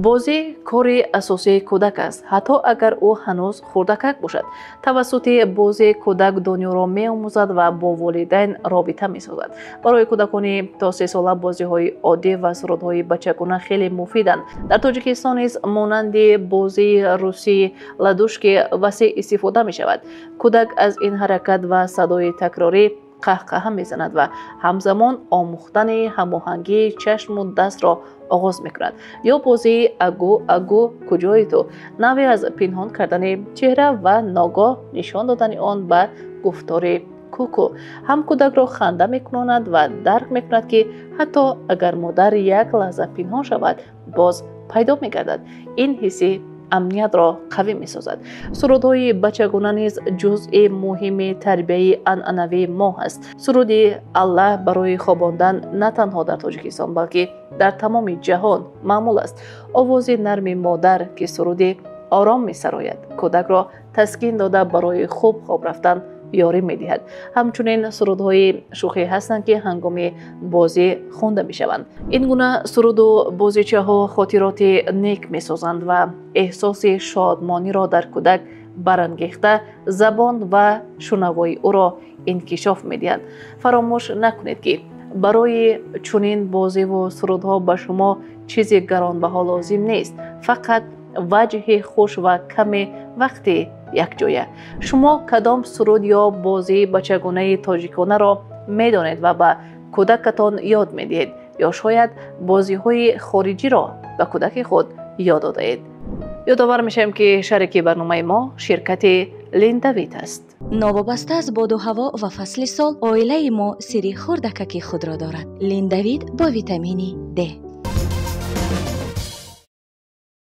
بازی کاری اساسی کودک است، حتی اگر او هنوز خردک باشد. توسط بازی کودک دنیا را می‌آموزد و با والدین رابطه می‌سازد. برای کودکان تا 3 ساله بازی‌های عادی و سرودهای بچگانه خیلی مفیدند. در تاجیکستان نیز مانند بازی روسی لادوشکی وسیع استفاده می‌شود. کودک از این حرکت و صدای تکراری قهقه می‌زند و همزمان آموختن هماهنگی چشم و دست را آغاز می‌کند. یا بازی اگو اگو کجای تو، نوعی از پنهان کردن چهره و ناگاه نشان دادن آن به گفتار کوکو هم کودک را خنده می‌کناند و درک می‌کند که حتی اگر مادر یک لحظه پنهان شود باز پیدا می‌گردد. این حس امنیت را قوی می‌سازد. سرودهای بچگانه نیز جزء مهم تربیت عنعنوی ما است. سرود الله برای خواباندن نه تنها در تاجیکستان بلکه در تمام جهان معمول است. آواز نرم مادر که سرود آرام می‌سراید، کودک را تسکین داده برای خوب رفتن یاری می‌دهد. همچنین سرودهای شوخی هستند که هنگام بازی خوانده می‌شوند. این گونه سرود و بازیچه‌ها خاطرات نیک می‌سازند و احساس شادمانی را در کودک برانگیخته زبان و شنوایی او را انکشاف می‌دهند. فراموش نکنید که برای چنین بازی و سرودها به شما چیزی گرانبها لازم نیست، فقط وجه خوش و کم وقتی یک جایه. شما کدام سرود یا بازی بچگانه تاجیکانه را می‌دانید و به کودکتان یاد می‌دهید، یا شاید بازی‌های خارجی را به کودک خود یاد دادید؟ یادآور می‌شویم که شریک برنامه ما شرکت لیندویت است. نوابسته از باد و هوا و فصل سال، عائله ما سری خردککی خود را دارد. لیندویت با ویتامین D.